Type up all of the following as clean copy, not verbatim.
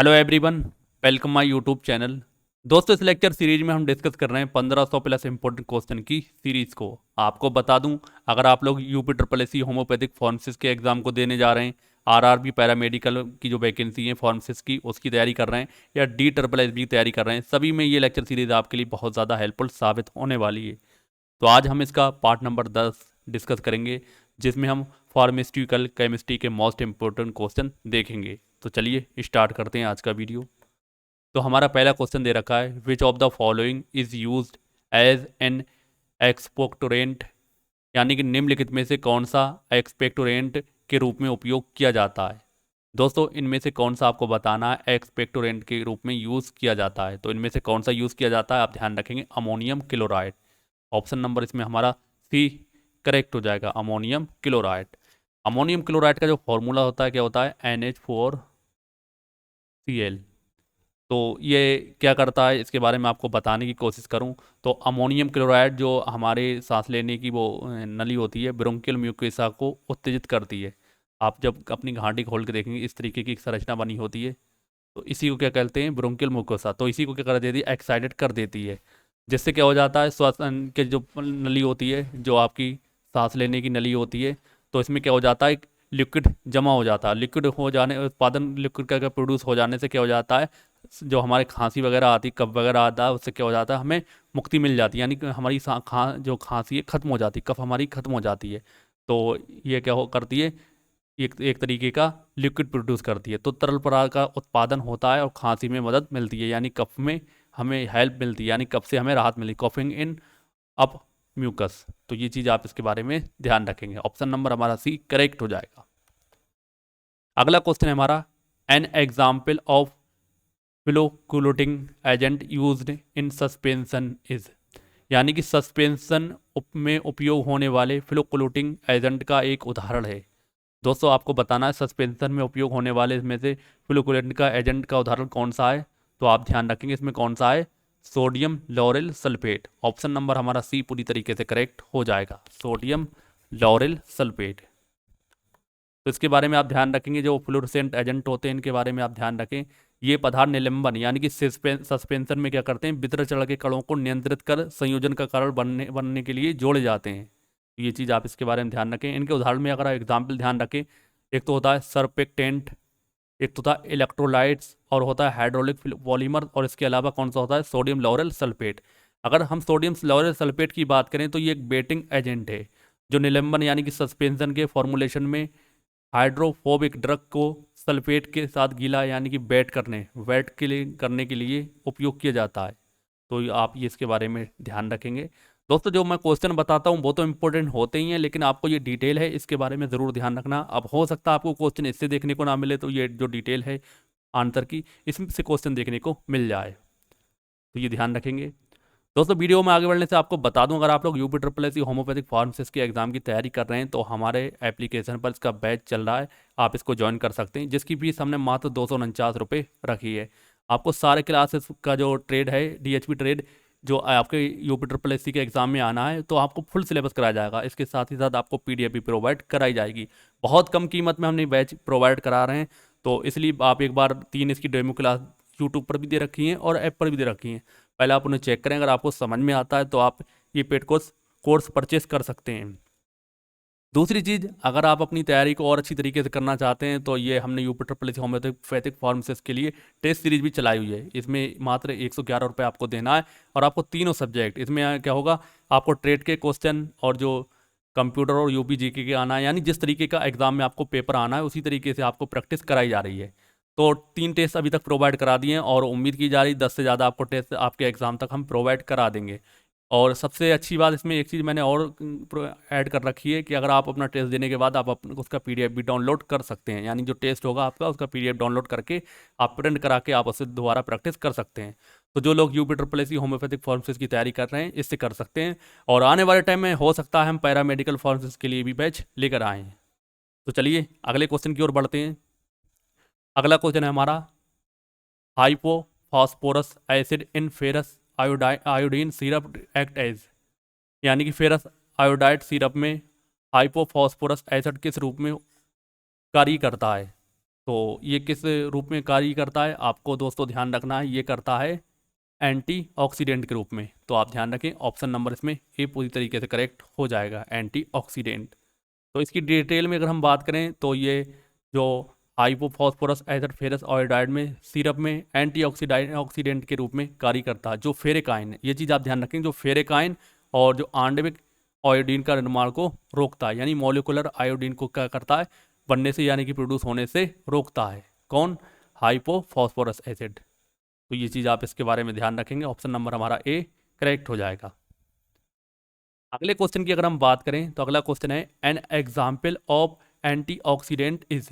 Hello everyone, welcome my YouTube channel. दोस्तों, इस lecture series में हम डिस्कस कर रहे हैं 1500 प्लस इंपॉर्टेंट क्वेश्चन की सीरीज को। आपको बता दूं, अगर आप लोग UP triple S C homeopathic pharmacist के एग्जाम को देने जा रहे हैं, आरआरबी पैरामेडिकल की जो वैकेंसी है फार्मेसिस्ट की, उसकी तैयारी कर रहे हैं, या डी ट्रिपल एस बी की तैयारी कर रहे हैं, सभी में ये लेक्चर सीरीज आपके लिए बहुत ज़्यादा हेल्पफुल साबित होने वाली है। तो आज हम इसका पार्ट नंबर 10 डिस्कस करेंगे, जिसमें हम फार्मास्यूटिकल केमिस्ट्री के मोस्ट इंपॉर्टेंट क्वेश्चन देखेंगे। तो चलिए स्टार्ट करते हैं आज का वीडियो। तो हमारा पहला क्वेश्चन दे रखा है, which of the following is used as an expectorant, यानी कि निम्नलिखित में से कौन सा एक्सपेक्टोरेंट के रूप में उपयोग किया जाता है। दोस्तों, इनमें से कौन सा आपको बताना है एक्सपेक्टोरेंट के रूप में यूज़ किया जाता है। तो इनमें से कौन सा यूज़ किया जाता है, आप ध्यान रखेंगे अमोनियम क्लोराइड। ऑप्शन नंबर इसमें हमारा सी करेक्ट हो जाएगा, अमोनियम क्लोराइड। अमोनियम क्लोराइड का जो फॉर्मूला होता है क्या होता है, NH4Cl। तो ये क्या करता है, इसके बारे में आपको बताने की कोशिश करूं तो अमोनियम क्लोराइड जो हमारे सांस लेने की वो नली होती है, ब्रोंकियल म्यूकोसा को उत्तेजित करती है। आप जब अपनी घाटी खोल के देखेंगे, इस तरीके की एक संरचना बनी होती है, तो इसी को क्या कहते हैं, ब्रोंकियल म्यूकोसा। तो इसी को क्या कर देती है, एक्साइटेड कर देती है, जिससे क्या हो जाता है, श्वसन के जो नली होती है, जो आपकी सांस लेने की नली होती है, तो इसमें क्या हो जाता है, लिक्विड जमा हो जाता है। लिक्विड हो जाने, उत्पादन लिक्विड का प्रोड्यूस हो जाने से क्या हो जाता है, जो हमारे खांसी वगैरह आती, कफ वगैरह आता है, उससे क्या हो जाता है, हमें मुक्ति मिल जाती है, यानी कि हमारी जो खांसी है खत्म हो जाती है, कफ हमारी खत्म हो जाती है। तो ये क्या हो करती है, एक एक तरीके का लिक्विड प्रोड्यूस करती है। तो तरल पदार्थ का उत्पादन होता है और खांसी में मदद मिलती है, यानी कफ में हमें हेल्प मिलती है, यानी कफ से हमें राहत मिली, कफिंग इन अप म्यूकस। तो ये चीज़ आप इसके बारे में ध्यान रखेंगे। ऑप्शन नंबर हमारा सी करेक्ट हो जाएगा। अगला क्वेश्चन है हमारा, an example of फ्लोकुलेटिंग agent used in suspension is, यानी कि सस्पेंशन में उपयोग होने वाले फ्लोकुलेटिंग एजेंट का एक उदाहरण है। दोस्तों, आपको बताना है सस्पेंशन में उपयोग होने वाले इसमें से फ्लोकुलेंट का एजेंट का उदाहरण कौन सा है। तो आप ध्यान रखेंगे इसमें कौन सा है, sodium lauryl sulphate. Option number हमारा सी पूरी तरीके से करेक्ट हो जाएगा, सोडियम लॉरेल सल्फेट। तो इसके बारे में आप ध्यान रखेंगे, जो फ्लोरोसेंट एजेंट होते हैं इनके बारे में आप ध्यान रखें। ये पदार्थ निलंबन यानी कि सस्पेंशन में क्या करते हैं, वितरण चरण के कणों को नियंत्रित कर संयोजन का कारण बनने के लिए जोड़े जाते हैं। तो ये चीज़ आप इसके बारे में ध्यान रखें। इनके उदाहरण में अगर आप एग्जाम्पल ध्यान रखें, एक तो होता है सरपेक्टेंट, एक तो होता है इलेक्ट्रोलाइट्स, और होता है हाइड्रोलिक पॉलीमर, और इसके अलावा कौन सा होता है, सोडियम लॉरेल सल्फेट। अगर हम सोडियम लॉरेल सल्फेट की बात करें तो ये एक बेटिंग एजेंट है, जो निलंबन यानी कि सस्पेंशन के फॉर्मुलेशन में हाइड्रोफोबिक ड्रग को सल्फेट के साथ गीला यानी कि वेट के लिए करने के लिए उपयोग किया जाता है। तो आप ये इसके बारे में ध्यान रखेंगे। दोस्तों, जो मैं क्वेश्चन बताता हूँ वो तो इंपॉर्टेंट होते ही हैं, लेकिन आपको ये डिटेल है इसके बारे में ज़रूर ध्यान रखना। अब हो सकता है आपको क्वेश्चन इससे देखने को ना मिले, तो ये जो डिटेल है आंसर की, इसमें से क्वेश्चन देखने को मिल जाए, तो ये ध्यान रखेंगे। दोस्तों, वीडियो में आगे बढ़ने से आपको बता दूं, अगर आप लोग UP triple S C homeopathic pharmacist के एग्जाम की तैयारी कर रहे हैं तो हमारे एप्लीकेशन पर इसका बैच चल रहा है, आप इसको ज्वाइन कर सकते हैं, जिसकी फीस हमने मात्र 249 रुपये रखी है। आपको सारे क्लासेस का जो ट्रेड है, DHP ट्रेड, जो आपके यूपी ट्रिपल एस सी के एग्जाम में आना है, तो आपको फुल सिलेबस कराया जाएगा। इसके साथ ही साथ आपको PDF भी प्रोवाइड कराई जाएगी। बहुत कम कीमत में हमने बैच प्रोवाइड करा रहे हैं, तो इसलिए आप एक बार 3 इसकी डेमो क्लास यूट्यूब पर भी दे रखी हैं और ऐप पर भी दे रखी हैं। पहले आप उन्हें चेक करें, अगर आपको समझ में आता है तो आप ये पेड कोर्स परचेस कर सकते हैं। दूसरी चीज़, अगर आप अपनी तैयारी को और अच्छी तरीके से करना चाहते हैं तो ये हमने UP triple S C homeopathic pharmacist के लिए टेस्ट सीरीज भी चलाई हुई है। इसमें मात्र 111 रुपये आपको देना है, और आपको तीनों सब्जेक्ट, इसमें क्या होगा, आपको ट्रेड के क्वेश्चन और जो कंप्यूटर और UP GK के आना है, यानी जिस तरीके का एग्जाम में आपको पेपर आना है उसी तरीके से आपको प्रैक्टिस कराई जा रही है। तो 3 टेस्ट अभी तक प्रोवाइड करा दिए हैं, और उम्मीद की जा रही 10 से ज़्यादा आपको टेस्ट आपके एग्ज़ाम तक हम प्रोवाइड करा देंगे। और सबसे अच्छी बात इसमें एक चीज़ मैंने और ऐड कर रखी है कि अगर आप अपना टेस्ट देने के बाद आप उसका PDF भी डाउनलोड कर सकते हैं, यानी जो टेस्ट होगा आपका उसका PDF डाउनलोड करके आप प्रिंट करा के आप उसे दोबारा प्रैक्टिस कर सकते हैं। तो जो लोग UP triple S C homeopathic pharmacist की तैयारी कर रहे हैं, इससे कर सकते हैं, और आने वाले टाइम में हो सकता है हम पैरामेडिकल फार्मेसिस्ट के लिए भी बैच लेकर आएँ। तो चलिए अगले क्वेश्चन की ओर बढ़ते हैं। अगला क्वेश्चन है हमारा, hypophosphorous acid in ferrous iodine syrup act as, यानी कि फेरस आयोडाइड सिरप में हाइपोफॉस्फोरस एसिड किस रूप में कार्य करता है। तो ये किस रूप में कार्य करता है आपको दोस्तों ध्यान रखना है, ये करता है एंटीऑक्सीडेंट के रूप में। तो आप ध्यान रखें ऑप्शन नंबर इसमें ए पूरी तरीके से करेक्ट हो जाएगा, एंटीऑक्सीडेंट। तो इसकी डिटेल में अगर हम बात करें तो ये जो हाइपोफॉस्फोरस एसिड फेरस आयोडाइड में सिरप में ऑक्सीडेंट के रूप में कार्य करता है। जो फेरिक आयन है, ये चीज़ आप ध्यान रखें, जो फेरिक आयन और जो आणविक आयोडीन का निर्माण को रोकता है, यानी मॉलिकुलर आयोडीन को क्या करता है, बनने से यानी कि प्रोड्यूस होने से रोकता है। कौन? Hypophosphorous acid. तो ये चीज़ आप इसके बारे में ध्यान रखेंगे, ऑप्शन नंबर हमारा ए करेक्ट हो जाएगा। अगले क्वेश्चन की अगर हम बात करें तो अगला क्वेश्चन है an example of antioxidant is.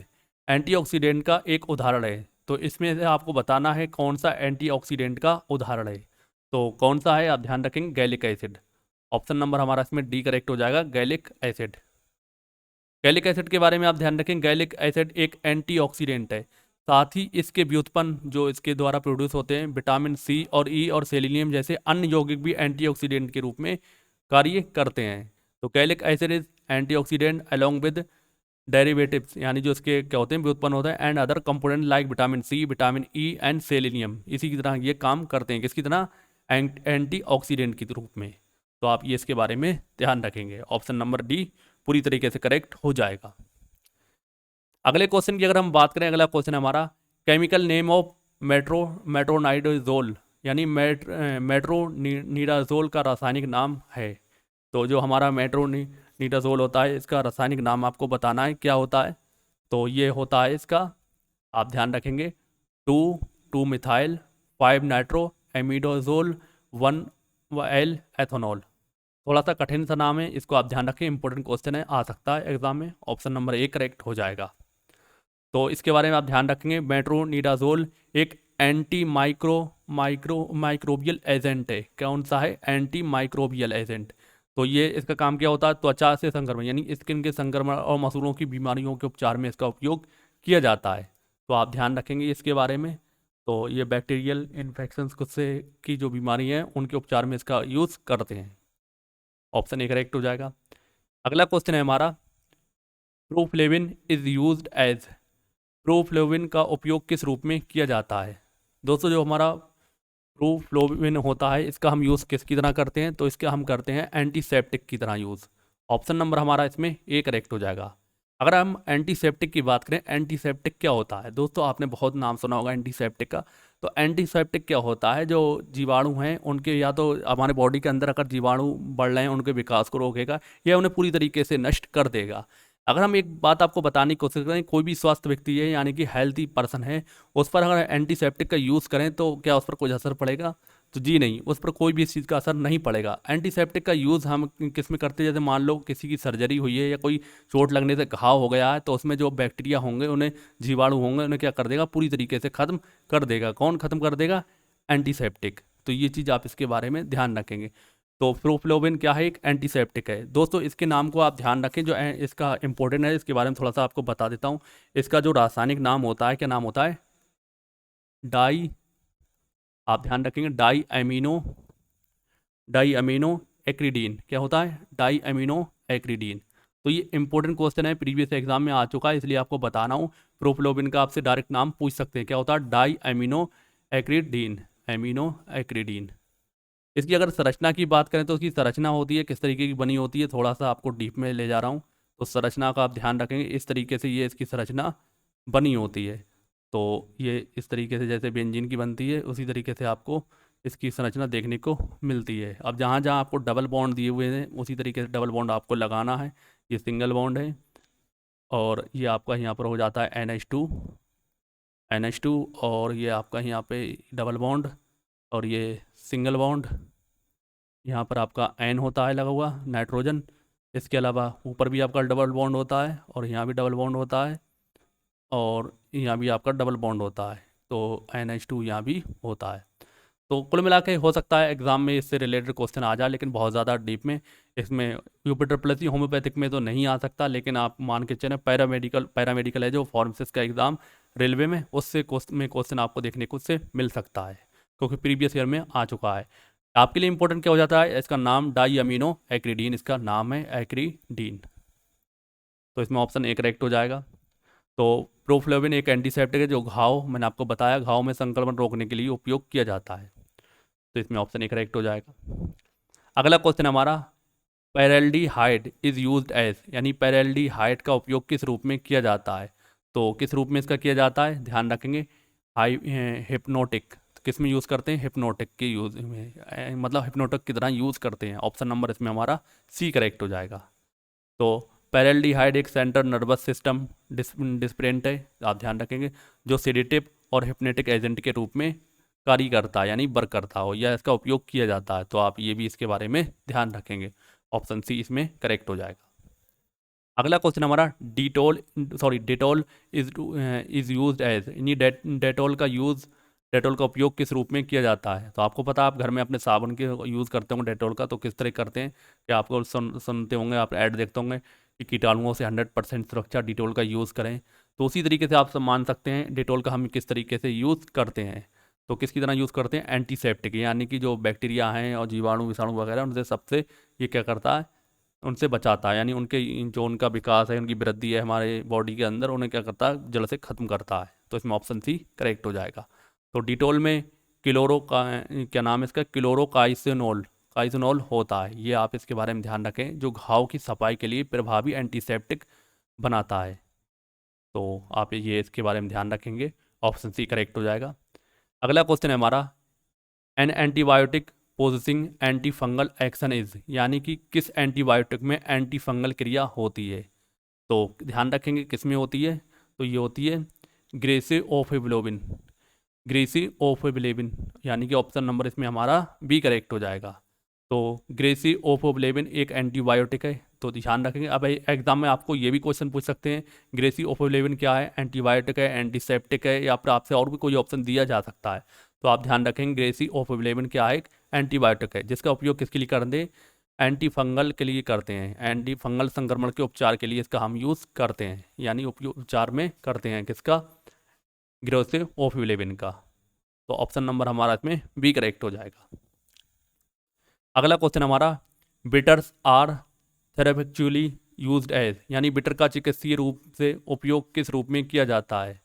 Antioxidant का एक उदाहरण है, तो इसमें से आपको बताना है कौन सा एंटीऑक्सीडेंट का उदाहरण है। तो कौन सा है आप ध्यान रखेंगे, गैलिक एसिड। ऑप्शन नंबर हमारा इसमें डी करेक्ट हो जाएगा, गैलिक एसिड। गैलिक एसिड के बारे में आप ध्यान रखें, गैलिक एसिड एक एंटीऑक्सीडेंट है, साथ ही इसके व्युत्पन्न जो इसके द्वारा प्रोड्यूस होते हैं विटामिन सी और ई और सेलेनियम जैसे अन्य यौगिक भी एंटीऑक्सीडेंट के रूप में कार्य करते हैं। तो gallic acid is antioxidant along with derivatives, यानी जो इसके क्या होते हैं व्युत्पन्न होता है, and other component like vitamin C, vitamin E and selenium, इसी की तरह ये काम करते हैं, किसकी तरह, एंटीऑक्सीडेंट के रूप में। तो आप ये इसके बारे में ध्यान रखेंगे, ऑप्शन नंबर डी पूरी तरीके से करेक्ट हो जाएगा। अगले क्वेश्चन की अगर हम बात करें, अगला क्वेश्चन है हमारा केमिकल नेम ऑफ मेट्रोनाइडोजोल, यानी मेट्रोनिडाजोल का रासायनिक नाम है। तो जो हमारा मेट्रोनिडाजोल होता है इसका रासायनिक नाम आपको बताना है क्या होता है। तो ये होता है इसका, आप ध्यान रखेंगे, 2 मिथाइल 5 नाइट्रो एमिडोजोल 1 एल एथोनॉल। थोड़ा सा कठिन सा नाम है, इसको आप ध्यान रखें, इंपॉर्टेंट क्वेश्चन है, आ सकता है एग्जाम में, ऑप्शन नंबर ए करेक्ट हो जाएगा। तो इसके बारे में आप ध्यान रखेंगे, मेट्रोनिडाजोल एक एंटी माइक्रोबियल एजेंट है। कौन सा है? Anti microbial agent. तो ये इसका काम क्या होता है, त्वचा से संक्रमण यानी स्किन के संक्रमण और मसूड़ों की बीमारियों के उपचार में इसका उपयोग किया जाता है। तो आप ध्यान रखेंगे इसके बारे में। तो ये बैक्टीरियल इन्फेक्शंस कुछ से की जो बीमारी है उनके उपचार में इसका यूज़ करते हैं, ऑप्शन ए करेक्ट हो जाएगा। अगला क्वेश्चन है हमारा, प्रोफ्लेविन इज यूज्ड एज। प्रोफ्लोविन का उपयोग किस रूप में किया जाता है? दोस्तों जो हमारा प्रोफ्लोविन होता है इसका हम यूज़ किसकी तरह करते हैं? तो इसका हम करते हैं एंटीसेप्टिक की तरह यूज़। ऑप्शन नंबर हमारा इसमें ए करेक्ट हो जाएगा। अगर हम एंटीसेप्टिक की बात करें, एंटीसेप्टिक क्या होता है? दोस्तों आपने बहुत नाम सुना होगा एंटीसेप्टिक का। तो एंटीसेप्टिक क्या होता है, जो जीवाणु हैं उनके, या तो हमारे बॉडी के अंदर अगर जीवाणु बढ़ रहे हैं उनके विकास को रोकेगा या उन्हें पूरी तरीके से नष्ट कर देगा। अगर हम एक बात आपको बताने की कोशिश करें, कोई भी स्वस्थ व्यक्ति है यानी कि हेल्थी पर्सन है, उस पर अगर एंटीसेप्टिक का यूज़ करें तो क्या उस पर कुछ असर पड़ेगा? तो जी नहीं, उस पर कोई भी इस चीज़ का असर नहीं पड़ेगा। एंटीसेप्टिक का यूज़ हम किस में करते हैं, जैसे मान लो किसी की सर्जरी हुई है या कोई चोट लगने से घाव हो गया है, तो उसमें जो बैक्टीरिया होंगे, उन्हें जीवाणु होंगे, उन्हें क्या कर देगा, पूरी तरीके से ख़त्म कर देगा। कौन ख़त्म कर देगा? एंटीसेप्टिक। तो ये चीज़ आप इसके बारे में ध्यान रखेंगे। तो प्रोफ्लोविन क्या है? एक एंटीसेप्टिक है। दोस्तों इसके नाम को आप ध्यान रखें, जो इसका इंपॉर्टेंट है, इसके बारे में थोड़ा सा आपको बता देता हूँ। इसका जो रासायनिक नाम होता है, क्या नाम होता है? डाई, आप ध्यान रखेंगे, डाई अमीनो एक्रीडीन। क्या होता है? Di amino acridine. तो ये इंपॉर्टेंट क्वेश्चन है, प्रीवियस एग्जाम में आ चुका है, इसलिए आपको बताना हूँ। प्रोफ्लोविन का आपसे डायरेक्ट नाम पूछ सकते हैं, क्या होता है? Di amino acridine, amino acridine. इसकी अगर संरचना की बात करें तो उसकी संरचना होती है, किस तरीके की बनी होती है, थोड़ा सा आपको डीप में ले जा रहा हूँ। तो संरचना का आप ध्यान रखेंगे, इस तरीके से ये इसकी संरचना बनी होती है। तो ये इस तरीके से जैसे बेंजीन की बनती है, उसी तरीके से आपको इसकी संरचना देखने को मिलती है। अब जहाँ जहाँ आपको डबल बॉन्ड दिए हुए हैं उसी तरीके से डबल बॉन्ड आपको लगाना है। ये सिंगल बॉन्ड है और ये आपका यहाँ पर हो जाता है NH2, और ये आपका यहाँ पे डबल बॉन्ड और ये सिंगल बॉन्ड, यहाँ पर आपका N होता है लगा हुआ, नाइट्रोजन। इसके अलावा ऊपर भी आपका डबल बॉन्ड होता है और यहाँ भी डबल बॉन्ड होता है और यहाँ भी आपका डबल बॉन्ड होता है। तो NH2 यहाँ भी होता है। तो कुल मिला के हो सकता है एग्जाम में इससे रिलेटेड क्वेश्चन आ जाए, लेकिन बहुत ज़्यादा डीप में इसमें यूपिटर प्लस होम्योपैथिक में तो नहीं आ सकता, लेकिन आप मान के चलें पैरामेडिकल है जो फार्मासिस्ट का एग्ज़ाम रेलवे में, उससे क्वेश्चन आपको देखने को उससे मिल सकता है, क्योंकि प्रीवियस ईयर में आ चुका है। आपके लिए इंपॉर्टेंट क्या हो जाता है, इसका नाम डाई अमीनो एक्रीडीन, इसका नाम है एक्रीडीन। तो इसमें ऑप्शन ए करेक्ट हो जाएगा। तो प्रोफ्लोविन एक एंटीसेप्टिक है जो घाव, मैंने आपको बताया, घाव में संक्रमण रोकने के लिए उपयोग किया जाता है। तो इसमें ऑप्शन ए करेक्ट हो जाएगा। अगला क्वेश्चन हमारा, पैरेल्डिहाइड इज यूज्ड एज, यानी पैरेल्डिहाइड का उपयोग किस रूप में किया जाता है? तो किस रूप में इसका किया जाता है, ध्यान रखेंगे। हाई हिप्नोटिक, किस में यूज़ करते हैं? हिप्नोटिक के यूज में, मतलब हिप्नोटिक की तरह यूज़ करते हैं। ऑप्शन नंबर इसमें हमारा सी करेक्ट हो जाएगा। तो पैरेल्डिहाइड एक सेंट्रल नर्वस सिस्टम डिस्प्रेंट है, आप ध्यान रखेंगे, जो सेडेटिव और हिप्नोटिक एजेंट के रूप में कार्य करता है, यानी वर्क करता हो, या इसका उपयोग किया जाता है। तो आप ये भी इसके बारे में ध्यान रखेंगे। ऑप्शन सी इसमें करेक्ट हो जाएगा। अगला क्वेश्चन हमारा, डेटॉल इज यूज्ड एज, यानी डेटॉल का डेटॉल का उपयोग किस रूप में किया जाता है? तो आपको पता है, आप घर में अपने साबुन के यूज़ करते होंगे डेटॉल का, तो किस तरह करते हैं कि आपको सुनते होंगे, आप ऐड देखते होंगे कि कीटाणुओं से 100% सुरक्षा डेटॉल का यूज़ करें। तो उसी तरीके से आप सब मान सकते हैं डेटॉल का हम किस तरीके से यूज़ करते हैं। तो किसकी तरह यूज़ करते हैं? एंटीसेप्टिक, यानी कि जो बैक्टीरिया हैं और जीवाणु विषाणु वगैरह, उनसे सबसे ये क्या करता है, उनसे बचाता है, यानी उनके जो उनका विकास है, उनकी वृद्धि है हमारे बॉडी के अंदर, उन्हें क्या करता है, जड़ से ख़त्म करता है। तो इसमें ऑप्शन सी करेक्ट हो जाएगा। तो डिटोल में क्लोरो का, क्या नाम है इसका, क्लोरोकाइसिनोल काइसिनोल होता है। ये आप इसके बारे में ध्यान रखें, जो घाव की सफाई के लिए प्रभावी एंटीसेप्टिक बनाता है। तो आप ये इसके बारे में ध्यान रखेंगे। ऑप्शन सी करेक्ट हो जाएगा। अगला क्वेश्चन है हमारा, an antibiotic possessing anti fungal action is, यानी कि किस एंटीबायोटिक में एंटी फंगल क्रिया होती है? तो ध्यान रखेंगे किस में होती है, तो ये होती है ग्रेसिओफिब्लोबिन, ग्रेसिओफिब्लेबिन, यानी कि ऑप्शन नंबर इसमें हमारा बी करेक्ट हो जाएगा। तो ग्रेसिओफिब्लेबिन एक एंटीबायोटिक है। तो ध्यान रखेंगे, अब एग्जाम में आपको ये भी क्वेश्चन पूछ सकते हैं, ग्रेसिओफिब्लेबिन क्या है, एंटीबायोटिक है, एंटीसेप्टिक है, या फिर आपसे और भी कोई ऑप्शन दिया जा सकता है। तो आप ध्यान रखेंगे ग्रेसिओफिब्लेबिन क्या है, एक एंटीबायोटिक है, जिसका उपयोग किसके लिए करते हैं? एंटी फंगल के लिए करते हैं, एंटी फंगल संक्रमण के उपचार के लिए इसका हम यूज़ करते हैं, यानी उपचार में करते हैं किसका? ग्रेसिओफिब्लेबिन का। तो ऑप्शन नंबर हमारा इसमें बी करेक्ट हो जाएगा। अगला क्वेश्चन हमारा, बिटर्स आर थेरेपेचुअली यूज्ड एज, यानी बिटर का चिकित्सीय रूप से उपयोग किस रूप में किया जाता है?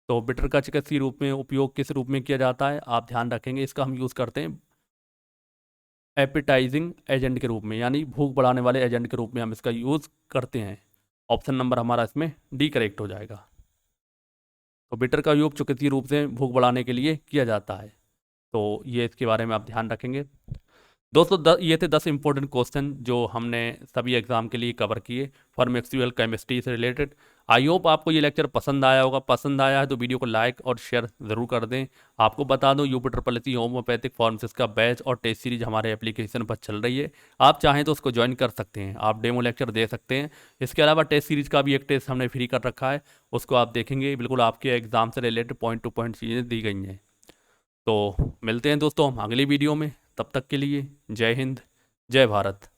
तो बिटर का चिकित्सीय रूप में उपयोग किस रूप में किया जाता है? आप ध्यान रखेंगे, इसका हम यूज़ करते हैं एपिटाइजिंग एजेंट के रूप में, यानी भूख बढ़ाने वाले एजेंट के रूप में हम इसका यूज़ करते हैं। ऑप्शन नंबर हमारा इसमें डी करेक्ट हो जाएगा। तो बिटर का उपयोग चिकित्सीय रूप से भूख बढ़ाने के लिए किया जाता है। तो ये इसके बारे में आप ध्यान रखेंगे। दोस्तों ये थे 10 इंपॉर्टेंट क्वेश्चन जो हमने सभी एग्जाम के लिए कवर किए फार्मेक्सुअल केमिस्ट्री से रिलेटेड। आई होप आपको ये लेक्चर पसंद आया होगा। पसंद आया है तो वीडियो को लाइक और शेयर ज़रूर कर दें। आपको बता दूं, UP होम्योपैथिक फार्मेसिस्ट का बैच और टेस्ट सीरीज हमारे एप्लीकेशन पर चल रही है। आप चाहें तो उसको ज्वाइन कर सकते हैं, आप डेमो लेक्चर दे सकते हैं। इसके अलावा टेस्ट सीरीज का भी एक टेस्ट हमने फ्री कर रखा है, उसको आप देखेंगे, बिल्कुल आपके एग्जाम से रिलेटेड पॉइंट टू पॉइंट चीज़ें दी गई हैं। तो मिलते हैं दोस्तों हम अगली वीडियो में, तब तक के लिए जय हिंद, जय भारत।